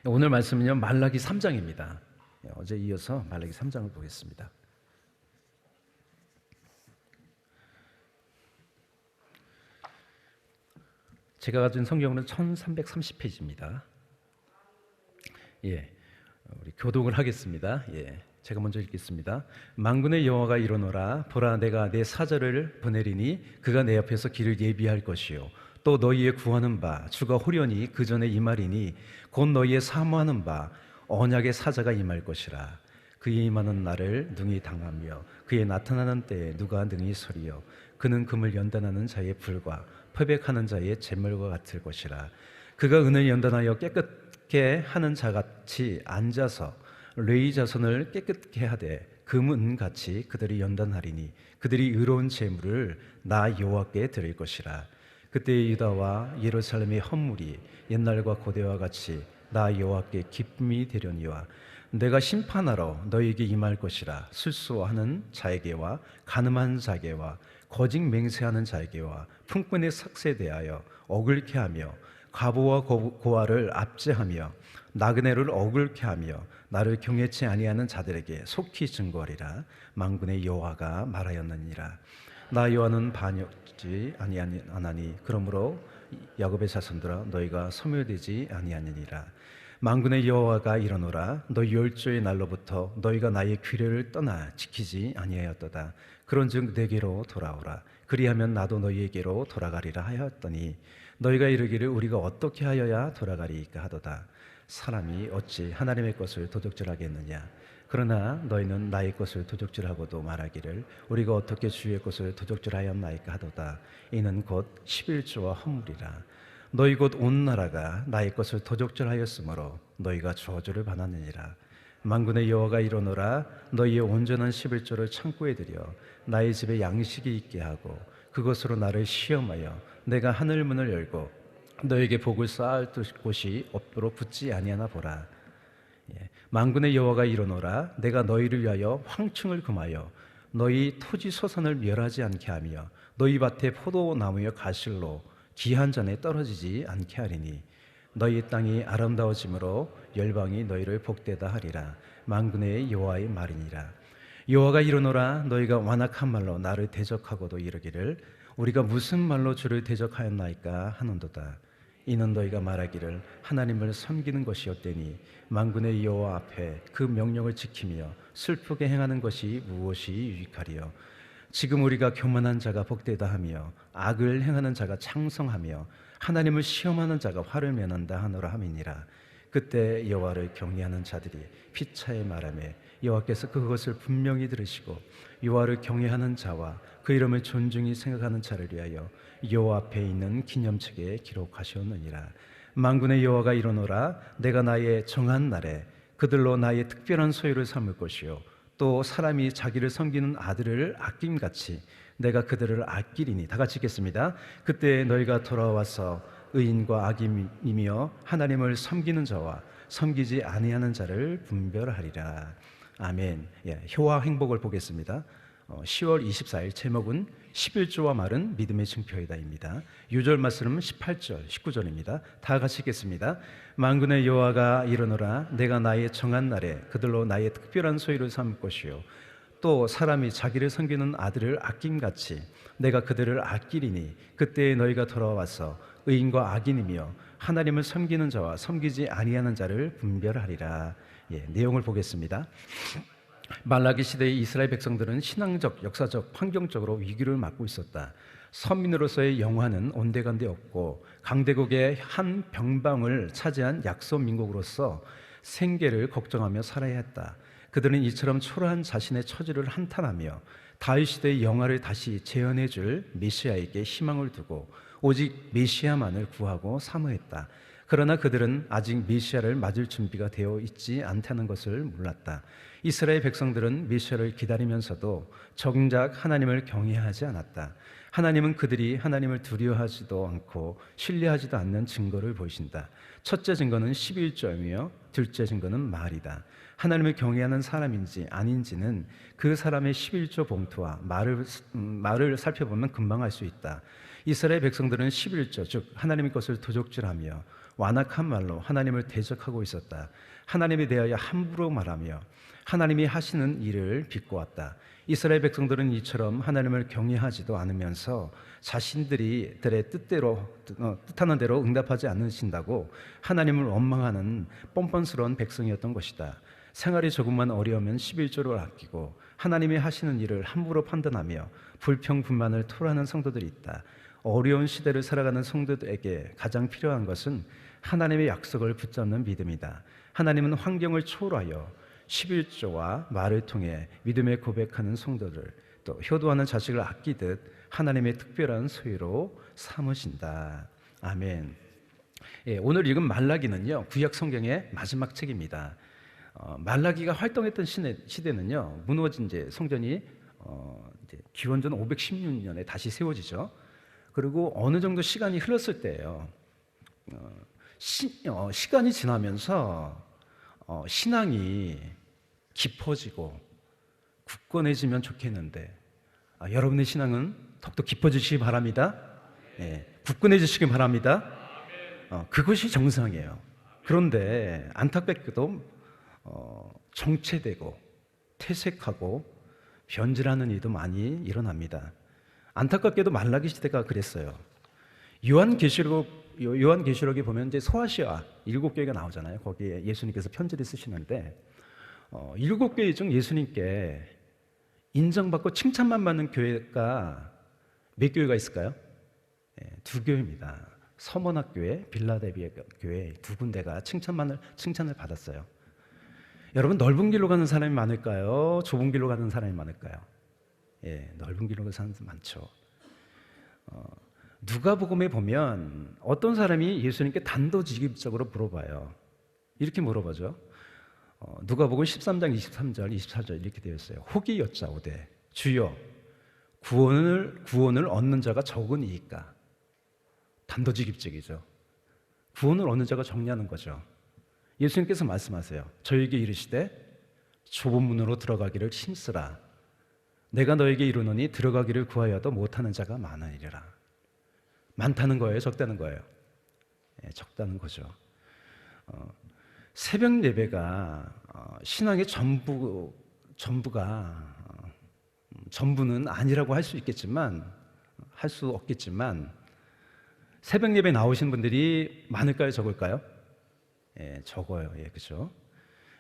오늘 말씀은요, 말라기 3장입니다. 어제 이어서 말라기 3장을 보겠습니다. 제가 가진 성경은 1330페이지입니다. 우리 교독을 하겠습니다. 제가 먼저 읽겠습니다. 만군의 여호와가 이르노라, 보라, 내가 내 사자를 보내리니 그가 내 앞에서 길을 예비할 것이요 또 너희의 구하는 바 주가 호련히 그 전에 임하리니 곧 너희의 사모하는 바 언약의 사자가 임할 것이라. 그의 임하는 날을 능히 당하며 그의 나타나는 때에 누가 능히 서리요 그는 금을 연단하는 자의 불과 패백하는 자의 재물과 같을 것이라. 그가 은을 연단하여 깨끗게 하는 자같이 앉아서 레위 자손을 깨끗게 하되 금은같이 그들이 연단하리니 그들이 의로운 재물을 나 여호와께 드릴 것이라. 그때 유다와 예루살렘의 헌물이 옛날과 고대와 같이 나 여호와께 기쁨이 되려니와 내가 심판하러 너희에게 임할 것이라. 술수하는 자에게와 간음한 자에게와 거짓 맹세하는 자에게와 품꾼의 삭세에 대하여 억울케 하며 과부와 고아를 압제하며 나그네를 억울케 하며 나를 경외치 아니하는 자들에게 속히 증거하리라. 만군의 여호와가 말하였느니라. 나 여호와는 반역지 아니하니 그러므로 야곱의 자손들아 너희가 소멸되지 아니하느니라. 만군의 여호와가 이르노라, 너희 열조의 날로부터 너희가 나의 규례를 떠나 지키지 아니하였도다. 그런즉 내게로 돌아오라. 그리하면 나도 너희에게로 돌아가리라 하였더니 너희가 이르기를 우리가 어떻게 하여야 돌아가리이까 하도다. 사람이 어찌 하나님의 것을 도적질하겠느냐. 그러나 너희는 나의 것을 도적질하고도 말하기를 우리가 어떻게 주의 것을 도적질하였나이까 하도다. 이는 곧 11조와 헌물이라. 너희 곧 온 나라가 나의 것을 도적질하였으므로 너희가 저주를 받았느니라. 만군의 여호와가 이르노라, 너희의 온전한 11조를 창고에 들여 나의 집에 양식이 있게 하고 그것으로 나를 시험하여 내가 하늘 문을 열고 너에게 복을 쌓을 곳이 없도록 붙지 아니하나 보라. 만군의 여호와가 이르노라, 내가 너희를 위하여 황충을 금하여 너희 토지 소산을 멸하지 않게 하며 너희 밭에 포도나무여 가실로 기한 전에 떨어지지 않게 하리니 너희 땅이 아름다워짐으로 열방이 너희를 복되다 하리라. 만군의 여호와의 말이니라. 여호와가 이르노라, 너희가 완악한 말로 나를 대적하고도 이르기를 우리가 무슨 말로 주를 대적하였나이까 하는도다. 이는 너희가 말하기를 하나님을 섬기는 것이었더니 만군의 여호와 앞에 그 명령을 지키며 슬프게 행하는 것이 무엇이 유익하리요. 지금 우리가 교만한 자가 복되다 하며 악을 행하는 자가 창성하며 하나님을 시험하는 자가 화를 면한다 하노라 함이니라. 그때 여호와를 경외하는 자들이 피차에 말하며 여호와께서 그것을 분명히 들으시고 여호와를 경외하는 자와 그 이름을 존중히 생각하는 자를 위하여 여호와 앞에 있는 기념책에 기록하셨느니라. 만군의 여호와가 이르노라, 내가 나의 정한 날에 그들로 나의 특별한 소유를 삼을 것이요 또 사람이 자기를 섬기는 아들을 아낌같이 내가 그들을 아끼리니. 다 같이 읽겠습니다. 그때 너희가 돌아와서 의인과 악인이며 하나님을 섬기는 자와 섬기지 아니하는 자를 분별하리라. 아멘. 효와 행복을 보겠습니다. 10월 24일 제목은 11조와 말은 믿음의 증표이다입니다. 유절 말씀은 18절, 19절입니다. 다 같이 읽겠습니다. 만군의 여호와가 이르노라, 내가 나의 정한 날에 그들로 나의 특별한 소유를 삼을 것이요 또 사람이 자기를 섬기는 아들을 아낌같이 내가 그들을 아끼리니. 그때에 너희가 돌아와서 의인과 악인이며 하나님을 섬기는 자와 섬기지 아니하는 자를 분별하리라. 내용을 보겠습니다. 말라기 시대의 이스라엘 백성들은 신앙적, 역사적, 환경적으로 위기를 맞고 있었다. 선민으로서의 영화는 온데간데 없고 강대국의 한 병방을 차지한 약소 민국으로서 생계를 걱정하며 살아야 했다. 그들은 이처럼 초라한 자신의 처지를 한탄하며 다윗 시대의 영화를 다시 재현해 줄 메시아에게 희망을 두고 오직 메시아만을 구하고 사모했다. 그러나 그들은 아직 메시아를 맞을 준비가 되어 있지 않다는 것을 몰랐다. 이스라엘 백성들은 메시아를 기다리면서도 정작 하나님을 경외하지 않았다. 하나님은 그들이 하나님을 두려워하지도 않고 신뢰하지도 않는 증거를 보이신다. 첫째 증거는 11조이며 둘째 증거는 말이다. 하나님을 경외하는 사람인지 아닌지는 그 사람의 11조 봉투와 말을 살펴보면 금방 알 수 있다. 이스라엘 백성들은 11조, 즉 하나님의 것을 도적질하며 완악한 말로 하나님을 대적하고 있었다. 하나님에 대하여 함부로 말하며 하나님이 하시는 일을 비꼬았다. 이스라엘 백성들은 이처럼 하나님을 경외하지도 않으면서 자신들의 뜻하는 대로 응답하지 않으신다고 하나님을 원망하는 뻔뻔스러운 백성이었던 것이다. 생활이 조금만 어려우면 11조를 아끼고 하나님이 하시는 일을 함부로 판단하며 불평불만을 토로하는 성도들이 있다. 어려운 시대를 살아가는 성도들에게 가장 필요한 것은 하나님의 약속을 붙잡는 믿음이다. 하나님은 환경을 초월하여 11조와 말을 통해 믿음의 고백하는 성도들, 또 효도하는 자식을 아끼듯 하나님의 특별한 소유로 삼으신다. 아멘. 예, 오늘 읽은 말라기는요, 구약 성경의 마지막 책입니다. 말라기가 활동했던 시대는요, 무너진 이제 성전이 이제 기원전 516년에 다시 세워지죠. 그리고 어느 정도 시간이 흘렀을 때예요. 시간이 지나면서 신앙이 깊어지고 굳건해지면 좋겠는데, 여러분의 신앙은 더욱더 깊어지시기 바랍니다. 예, 굳건해지시기 바랍니다. 그것이 정상이에요. 그런데 안타깝게도 정체되고 퇴색하고 변질하는 일도 많이 일어납니다. 안타깝게도 말라기 시대가 그랬어요. 요한계시록에 보면 이제 소아시아 7교회가 나오잖아요. 거기에 예수님께서 편지를 쓰시는데 7교회 중 예수님께 인정받고 칭찬만 받는 교회가 몇 교회가 있을까요? 2교회입니다. 서머나교회, 빌라델비아 교회 두 군데가 칭찬을 받았어요. 여러분, 넓은 길로 가는 사람이 많을까요? 좁은 길로 가는 사람이 많을까요? 넓은 길로 가는 사람이 많죠. 누가복음에 보면 어떤 사람이 예수님께 단도직입적으로 물어봐요. 이렇게 물어보죠. 누가복음 13장 23절 24절 이렇게 되어 있어요. 혹이 여짜오되 주여 구원을 얻는 자가 적으니이까. 단도직입적이죠. 구원을 얻는 자가 적냐는 거죠. 예수님께서 말씀하세요. 저에게 이르시되 좁은 문으로 들어가기를 힘쓰라. 내가 너에게 이르노니 들어가기를 구하여도 못하는 자가 많으리라. 많다는 거예요? 적다는 거예요? 적다는 거죠. 새벽 예배가 신앙의 전부는 아니라고 할 수 없겠지만 새벽 예배 나오신 분들이 많을까요? 적을까요? 적어요. 그렇죠?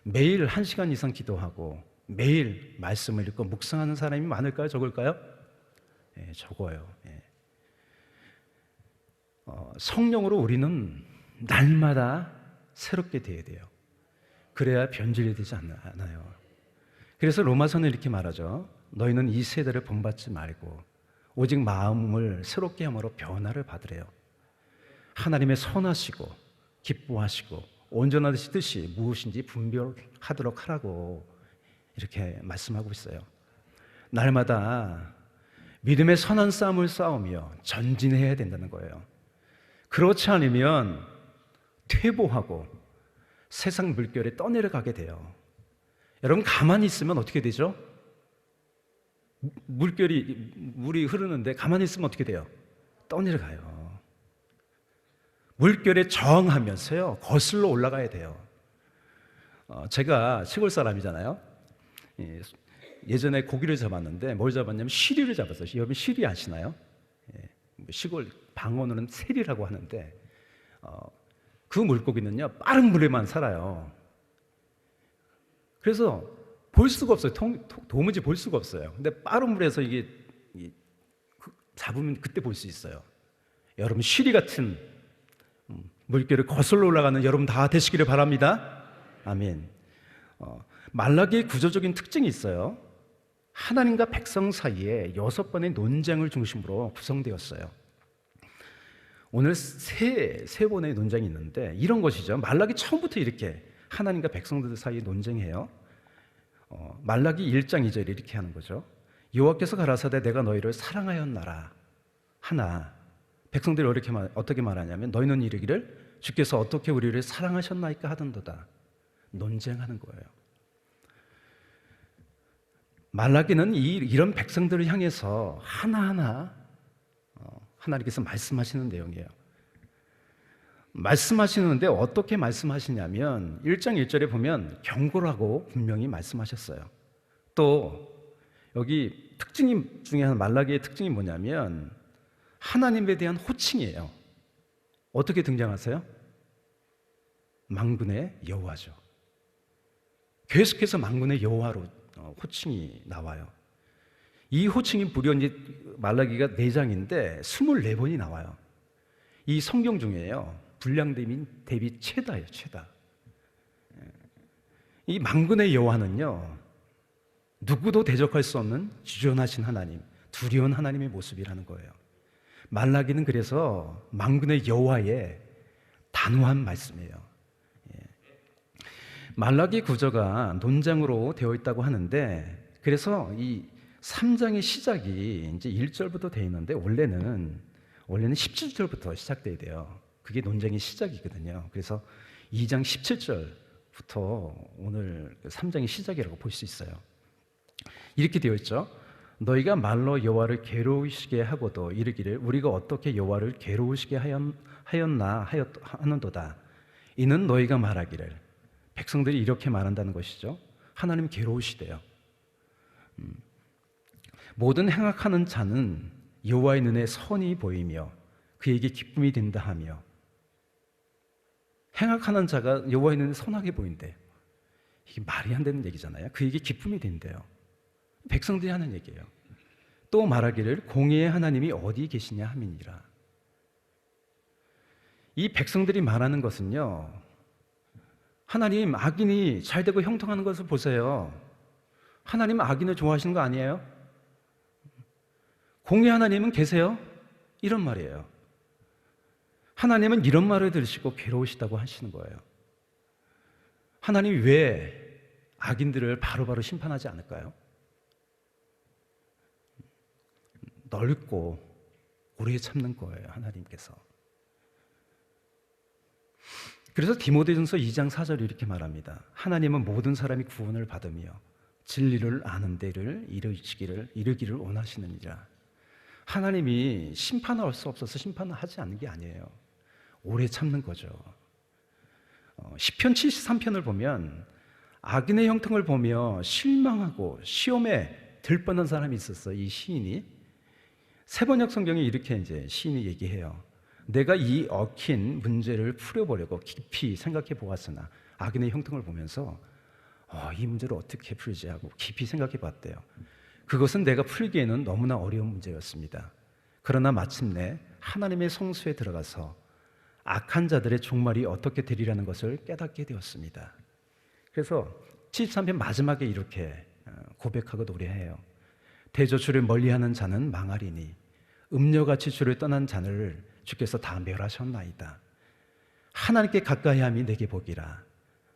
매일 1시간 이상 기도하고 매일 말씀을 읽고 묵상하는 사람이 많을까요? 적을까요? 적어요. 성령으로 우리는 날마다 새롭게 되어야 돼요. 그래야 변질이 되지 않아요. 그래서 로마서는 이렇게 말하죠. 너희는 이 세대를 본받지 말고 오직 마음을 새롭게 함으로 변화를 받으래요. 하나님의 선하시고 기뻐하시고 온전하시듯이 무엇인지 분별하도록 하라고 이렇게 말씀하고 있어요. 날마다 믿음의 선한 싸움을 싸우며 전진해야 된다는 거예요. 그렇지 않으면 퇴보하고 세상 물결에 떠내려가게 돼요. 여러분, 가만히 있으면 어떻게 되죠? 물이 흐르는데 가만히 있으면 어떻게 돼요? 떠내려가요. 물결에 저항하면서요, 거슬러 올라가야 돼요. 제가 시골 사람이잖아요. 예전에 고기를 잡았는데 뭘 잡았냐면 시리를 잡았어요. 여러분, 시리 아시나요? 시골 방언으로는 세리라고 하는데 그 물고기는요, 빠른 물에만 살아요. 그래서 볼 수가 없어요. 도무지 볼 수가 없어요. 근데 빠른 물에서 이게 잡으면 그때 볼 수 있어요. 여러분, 시리 같은 물결을 거슬러 올라가는 여러분 다 되시기를 바랍니다. 아멘. 말라기의 구조적인 특징이 있어요. 하나님과 백성 사이에 6번의 논쟁을 중심으로 구성되었어요. 오늘 세 번의 논쟁이 있는데 이런 것이죠. 말라기 처음부터 이렇게 하나님과 백성들 사이에 논쟁해요. 말라기 1장 2절에 이렇게 하는 거죠. 여호와께서 가라사대 내가 너희를 사랑하였나라 하나, 백성들이 어떻게 말하냐면 너희는 이르기를 주께서 어떻게 우리를 사랑하셨나이까 하던도다. 논쟁하는 거예요. 말라기는 이런 백성들을 향해서 하나하나 하나님께서 말씀하시는 내용이에요. 말씀하시는데 어떻게 말씀하시냐면 1장 1절에 보면 경고라고 분명히 말씀하셨어요. 또 여기 특징 중에 하나, 말라기의 특징이 뭐냐면 하나님에 대한 호칭이에요. 어떻게 등장하세요? 만군의 여호와죠. 계속해서 만군의 여호와로 호칭이 나와요. 이 호칭이 무려 이제 말라기가 4장인데 24번이 나와요. 이 성경 중에요, 분량 대비 최다예요, 최다. 이 만군의 여호와는요, 누구도 대적할 수 없는 주존하신 하나님, 두려운 하나님의 모습이라는 거예요. 말라기는 그래서 만군의 여호와의 단호한 말씀이에요. 말라기 구조가 논장으로 되어 있다고 하는데, 그래서 이 3장의 시작이 이제 1절부터 되어 있는데 원래는 17절부터 시작돼야 돼요. 그게 논쟁의 시작이거든요. 그래서 2장 17절부터 오늘 3장의 시작이라고 볼 수 있어요. 이렇게 되어 있죠. 너희가 말로 여호와를 괴로우시게 하고도 이르기를 우리가 어떻게 여호와를 괴로우시게 하는도다. 이는 너희가 말하기를, 백성들이 이렇게 말한다는 것이죠. 하나님 괴로우시대요. 모든 행악하는 자는 여호와의 눈에 선이 보이며 그에게 기쁨이 된다 하며, 행악하는 자가 여호와의 눈에 선하게 보인대요. 이게 말이 안 되는 얘기잖아요. 그에게 기쁨이 된대요. 백성들이 하는 얘기예요. 또 말하기를 공의의 하나님이 어디 계시냐 함이니라. 이 백성들이 말하는 것은요, 하나님, 악인이 잘되고 형통하는 것을 보세요. 하나님 악인을 좋아하시는 거 아니에요? 공의 하나님은 계세요? 이런 말이에요. 하나님은 이런 말을 들으시고 괴로우시다고 하시는 거예요. 하나님이 왜 악인들을 바로바로 심판하지 않을까요? 넓고 오래 참는 거예요, 하나님께서. 그래서 디모데전서 2장 4절에 이렇게 말합니다. 하나님은 모든 사람이 구원을 받으며 진리를 아는 데를 이르기를 원하시느니라. 하나님이 심판을 할 수 없어서 심판을 하지 않는 게 아니에요. 오래 참는 거죠. 시편 73편을 보면 악인의 형통을 보며 실망하고 시험에 들 뻔한 사람이 있었어요. 이 시인이 세번역 성경에 이렇게 이제 시인이 얘기해요. 내가 이 얽힌 문제를 풀어보려고 깊이 생각해 보았으나, 악인의 형통을 보면서 이 문제를 어떻게 풀지 하고 깊이 생각해 봤대요. 그것은 내가 풀기에는 너무나 어려운 문제였습니다. 그러나 마침내 하나님의 성소에 들어가서 악한 자들의 종말이 어떻게 되리라는 것을 깨닫게 되었습니다. 그래서 73편 마지막에 이렇게 고백하고 노래해요. 대저주를 멀리하는 자는 망하리니 음녀같이 주를 떠난 자를 주께서 다 멸하셨나이다. 하나님께 가까이함이 내게 복이라.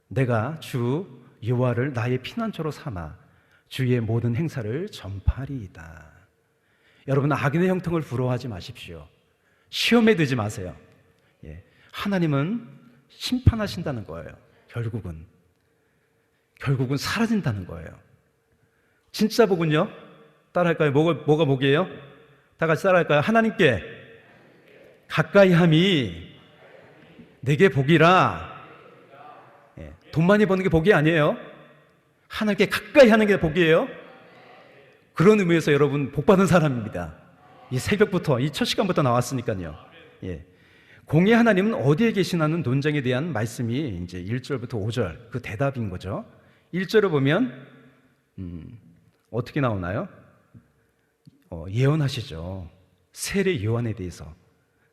내가 주 여호와를 나의 피난처로 삼아 주의 모든 행사를 전파하리이다. 여러분, 악인의 형통을 부러워하지 마십시오. 시험에 들지 마세요. 하나님은 심판하신다는 거예요. 결국은 사라진다는 거예요. 진짜 복은요? 따라할까요? 뭐가 복이에요? 다 같이 따라할까요? 하나님께 가까이함이 내게 복이라. 돈 많이 버는 게 복이 아니에요. 하나님께 가까이 하는 게 복이에요. 그런 의미에서 여러분 복 받은 사람입니다. 이 새벽부터, 이 첫 시간부터 나왔으니까요. 공의 하나님은 어디에 계시나는 논쟁에 대한 말씀이 이제 1절부터 5절 그 대답인 거죠. 1절을 보면 어떻게 나오나요? 예언하시죠. 세례 요한에 대해서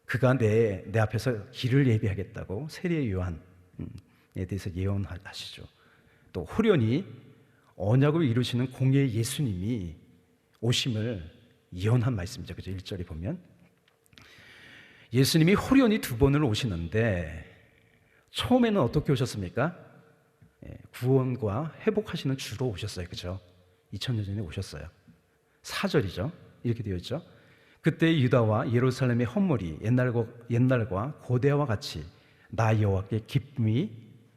그가 내 앞에서 길을 예비하겠다고 세례 요한에 대해서 예언하시죠. 또 호련히 언약을 이루시는 공의의 예수님이 오심을 예언한 말씀이죠. 그죠? 1절에 보면 예수님이 호련히 2번을 오시는데 처음에는 어떻게 오셨습니까? 구원과 회복하시는 주로 오셨어요. 그죠? 2000년 전에 오셨어요. 4절이죠. 이렇게 되어 있죠. 그때 유다와 예루살렘의 헌물이 옛날과 고대와 같이 나 여호와께 기쁨이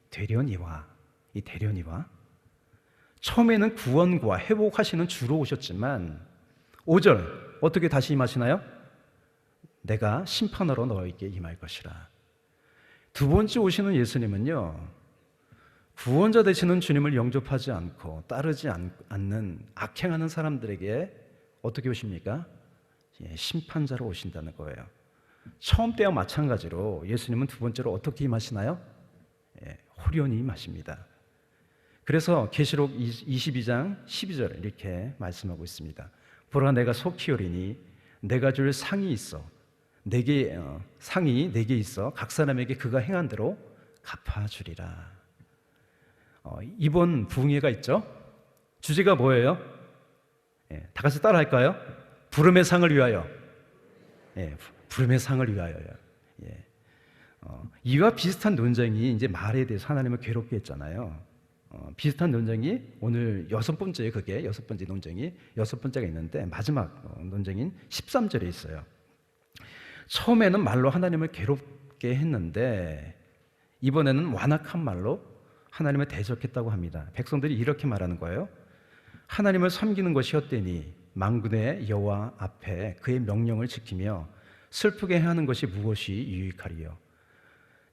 되려니와. 이 되려니와 처음에는 구원과 회복하시는 주로 오셨지만 5절 어떻게 다시 임하시나요? 내가 심판하러 너에게 임할 것이라. 두 번째 오시는 예수님은요, 구원자 되시는 주님을 영접하지 않고 따르지 않는 악행하는 사람들에게 어떻게 오십니까? 심판자로 오신다는 거예요. 처음 때와 마찬가지로 예수님은 두 번째로 어떻게 임하시나요? 호련히 임하십니다. 그래서 계시록 22장 12절 이렇게 말씀하고 있습니다. 보라, 내가 속히 오리니 내가 줄 상이 있어 상이 내게 있어 각 사람에게 그가 행한 대로 갚아주리라. 이번 부흥회가 있죠. 주제가 뭐예요? 다 같이 따라 할까요? 부름의 상을 위하여. 부름의 상을 위하여요. 이와 비슷한 논쟁이 이제 말에 대해서 하나님을 괴롭게 했잖아요. 비슷한 논쟁이 오늘 여섯 번째 논쟁이 여섯 번째가 있는데 마지막 논쟁인 13절에 있어요. 처음에는 말로 하나님을 괴롭게 했는데 이번에는 완악한 말로 하나님을 대적했다고 합니다. 백성들이 이렇게 말하는 거예요. 하나님을 섬기는 것이 헛되니 만군의 여호와 앞에 그의 명령을 지키며 슬프게 하는 것이 무엇이 유익하리요.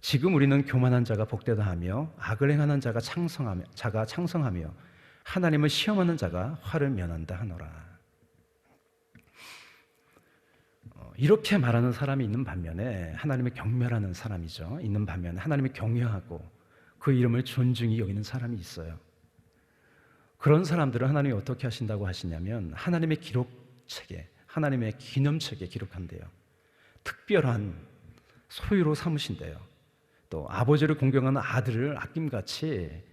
지금 우리는 교만한 자가 복되다 하며 악을 행하는 자가 창성하며 하나님을 시험하는 자가 화를 면한다 하노라. 이렇게 말하는 사람이 있는 반면에 하나님을 경멸하는 사람이죠. 있는 반면에 하나님을 경외하고 그 이름을 존중히 여기는 사람이 있어요. 그런 사람들은 하나님이 어떻게 하신다고 하시냐면 하나님의 기록책에, 하나님의 기념책에 기록한대요. 특별한 소유로 삼으신대요. 또 아버지를 공경하는 아들을 아낌같이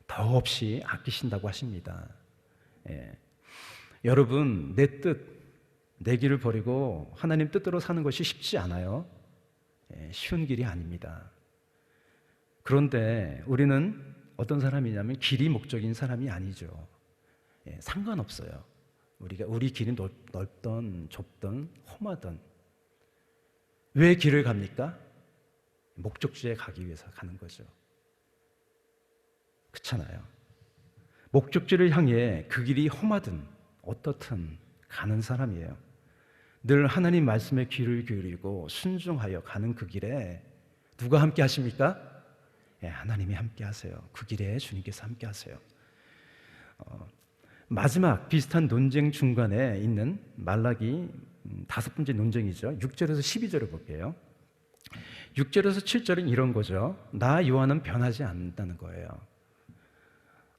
더없이 아끼신다고 하십니다. 여러분, 내 뜻, 내 길을 버리고 하나님 뜻대로 사는 것이 쉽지 않아요. 쉬운 길이 아닙니다. 그런데 우리는 어떤 사람이냐면 길이 목적인 사람이 아니죠. 상관없어요. 우리 길이 넓던 좁던 험하던 왜 길을 갑니까? 목적지에 가기 위해서 가는 거죠. 그렇잖아요. 목적지를 향해 그 길이 험하든 어떻든 가는 사람이에요. 늘 하나님 말씀에 귀를 기울이고 순종하여 가는 그 길에 누가 함께 하십니까? 하나님이 함께 하세요. 그 길에 주님께서 함께 하세요. 마지막 비슷한 논쟁 중간에 있는 말라기 다섯 번째 논쟁이죠. 6절에서 12절을 볼게요. 6절에서 7절은 이런 거죠. 나 요한은 변하지 않는다는 거예요.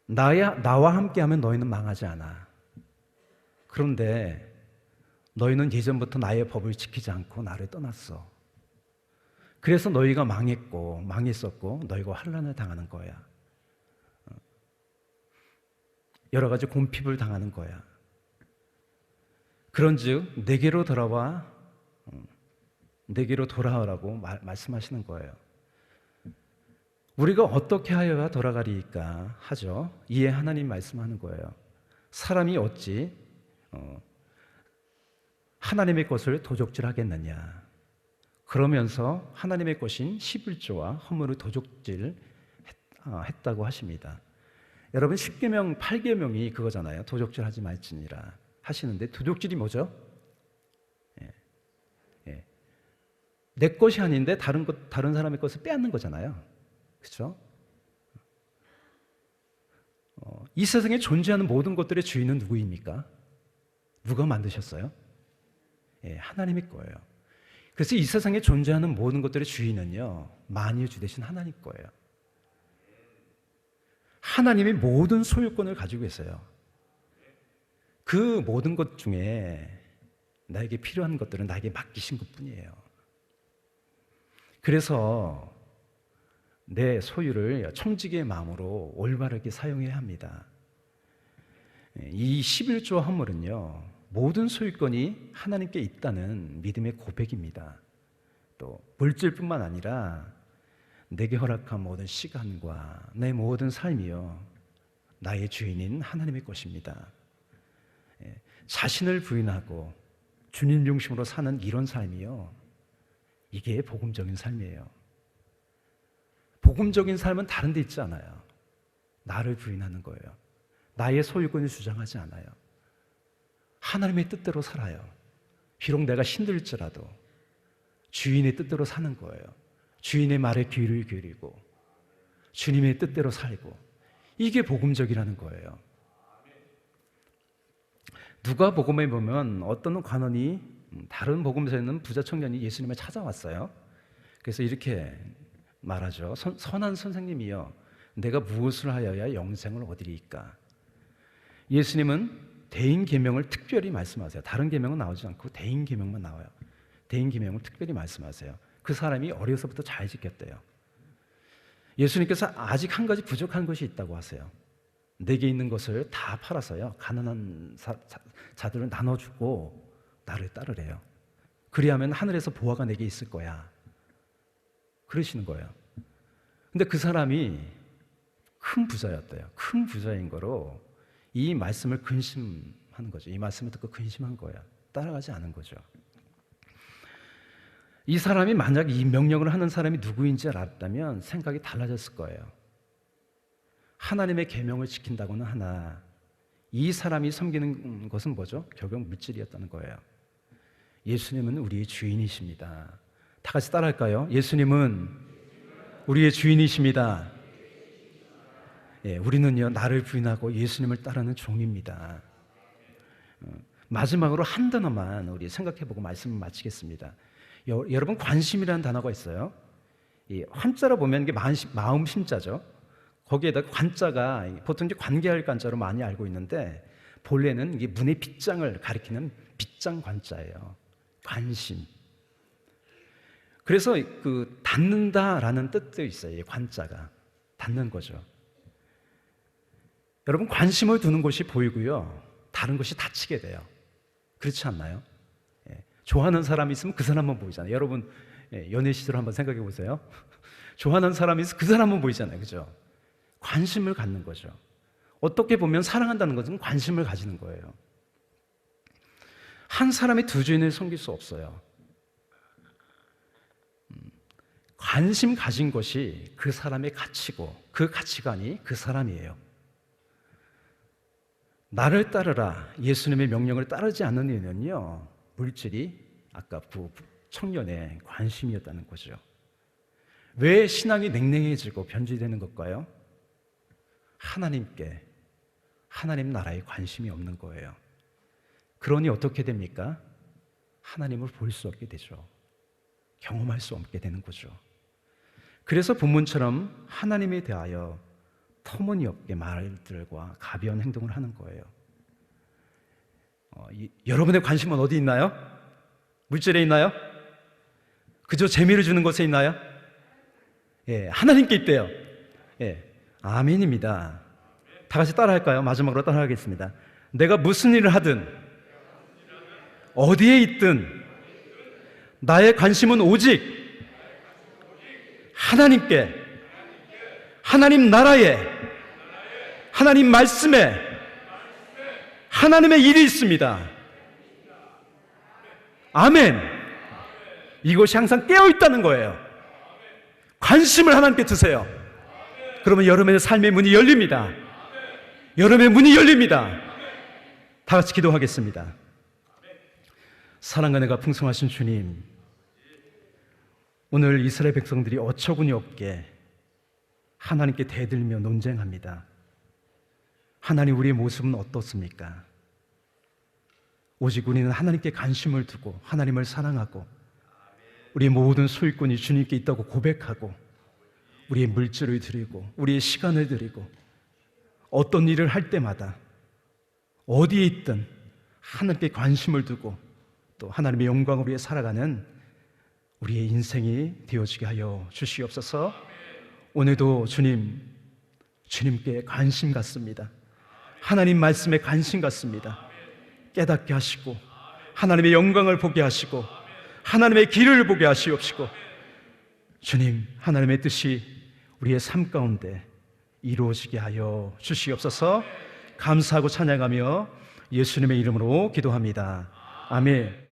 나와 함께하면 너희는 망하지 않아. 그런데 너희는 예전부터 나의 법을 지키지 않고 나를 떠났어. 그래서 너희가 망했었고 너희가 환난을 당하는 거야. 여러 가지 곰핍을 당하는 거야. 그런즉 내게로 돌아오라고 말씀하시는 거예요. 우리가 어떻게 하여야 돌아가리까 하죠. 이에 하나님 말씀하는 거예요. 사람이 어찌 하나님의 것을 도적질하겠느냐. 그러면서 하나님의 것인 11조와 허물을 도적질 했다고 하십니다. 여러분 10계명 8계명이 그거잖아요. 도적질하지 말지니라 하시는데 도적질이 뭐죠? 내 것이 아닌데 다른 사람의 것을 빼앗는 거잖아요. 그렇죠? 이 세상에 존재하는 모든 것들의 주인은 누구입니까? 누가 만드셨어요? 하나님의 거예요. 그래서 이 세상에 존재하는 모든 것들의 주인은요, 만유의 주 되신 하나님 거예요. 하나님이 모든 소유권을 가지고 계세요. 그 모든 것 중에 나에게 필요한 것들은 나에게 맡기신 것뿐이에요. 그래서 내 소유를 청지기의 마음으로 올바르게 사용해야 합니다. 이 11조 헌물은요, 모든 소유권이 하나님께 있다는 믿음의 고백입니다. 또 물질뿐만 아니라 내게 허락한 모든 시간과 내 모든 삶이요, 나의 주인인 하나님의 것입니다. 자신을 부인하고 주님 중심으로 사는 이런 삶이요, 이게 복음적인 삶이에요. 복음적인 삶은 다른 데 있지 않아요. 나를 부인하는 거예요. 나의 소유권을 주장하지 않아요. 하나님의 뜻대로 살아요. 비록 내가 힘들지라도 주인의 뜻대로 사는 거예요. 주인의 말에 귀를 기울이고 주님의 뜻대로 살고, 이게 복음적이라는 거예요. 누가복음에 보면 어떤 관원이, 다른 복음서에는 부자 청년이 예수님을 찾아왔어요. 그래서 이렇게 말하죠. 선한 선생님이여, 내가 무엇을 하여야 영생을 얻으리이까? 예수님은 대인 계명을 특별히 말씀하세요. 다른 계명은 나오지 않고 대인 계명만 나와요. 대인 계명을 특별히 말씀하세요. 그 사람이 어려서부터 잘 지켰대요. 예수님께서 아직 한 가지 부족한 것이 있다고 하세요. 내게 있는 것을 다 팔아서요, 가난한 자들을 나눠주고 나를 따르래요. 그리하면 하늘에서 보화가 내게 있을 거야. 그러시는 거예요. 근데 그 사람이 큰 부자였대요. 큰 부자인 거로 이 말씀을 근심하는 거죠. 이 말씀을 듣고 근심한 거예요. 따라가지 않은 거죠. 이 사람이 만약 이 명령을 하는 사람이 누구인지 알았다면 생각이 달라졌을 거예요. 하나님의 계명을 지킨다고는 하나 이 사람이 섬기는 것은 뭐죠? 결국 물질이었다는 거예요. 예수님은 우리의 주인이십니다. 다 같이 따라할까요? 예수님은 우리의 주인이십니다. 예, 우리는요, 나를 부인하고 예수님을 따르는 종입니다. 마지막으로 한 단어만 우리 생각해보고 말씀을 마치겠습니다. 여러분, 관심이라는 단어가 있어요. 이 한자로 보면 이게 마음 심자죠. 거기에다가 관자가 보통 이제 관계할 관자로 많이 알고 있는데, 본래는 이게 문의 빗장을 가리키는 빗장 관자예요. 관심. 그래서 그 닫는다라는 뜻도 있어요. 이 관자가 닫는 거죠. 여러분, 관심을 두는 곳이 보이고요, 다른 것이 닫히게 돼요. 그렇지 않나요? 좋아하는 사람이 있으면 그 사람만 보이잖아요. 여러분, 연애 시절 한번 생각해 보세요. 좋아하는 사람이 있으면 그 사람만 보이잖아요. 그죠? 관심을 갖는 거죠. 어떻게 보면 사랑한다는 것은 관심을 가지는 거예요. 한 사람이 두 주인을 섬길 수 없어요. 관심 가진 것이 그 사람의 가치고 그 가치관이 그 사람이에요. 나를 따르라, 예수님의 명령을 따르지 않는 이유는요, 물질이 아까 그 청년의 관심이었다는 거죠. 왜 신앙이 냉랭해지고 변질되는 걸까요? 하나님 나라에 관심이 없는 거예요. 그러니 어떻게 됩니까? 하나님을 볼 수 없게 되죠. 경험할 수 없게 되는 거죠. 그래서 본문처럼 하나님에 대하여 터무니없게 말들과 가벼운 행동을 하는 거예요. 여러분의 관심은 어디 있나요? 물질에 있나요? 그저 재미를 주는 것에 있나요? 예, 하나님께 있대요. 예, 아멘입니다. 다 같이 따라할까요? 마지막으로 따라하겠습니다. 내가 무슨 일을 하든 어디에 있든 나의 관심은 오직 하나님께, 하나님 나라에, 하나님 말씀에, 하나님의 일이 있습니다. 아멘. 이것이 항상 깨어있다는 거예요. 관심을 하나님께 두세요. 그러면 여러분의 삶의 문이 열립니다. 여러분의 문이 열립니다. 다 같이 기도하겠습니다. 사랑과 은혜가 풍성하신 주님, 오늘 이스라엘 백성들이 어처구니 없게 하나님께 대들며 논쟁합니다. 하나님, 우리의 모습은 어떻습니까? 오직 우리는 하나님께 관심을 두고 하나님을 사랑하고 우리의 모든 소유권이 주님께 있다고 고백하고 우리의 물질을 드리고 우리의 시간을 드리고 어떤 일을 할 때마다 어디에 있든 하나님께 관심을 두고 또 하나님의 영광을 위해 살아가는 우리의 인생이 되어지게 하여 주시옵소서. 오늘도 주님께 관심 갖습니다. 하나님 말씀에 관심 갖습니다. 깨닫게 하시고 하나님의 영광을 보게 하시고 하나님의 길을 보게 하시옵시고, 주님, 하나님의 뜻이 우리의 삶 가운데 이루어지게 하여 주시옵소서. 감사하고 찬양하며 예수님의 이름으로 기도합니다. 아멘.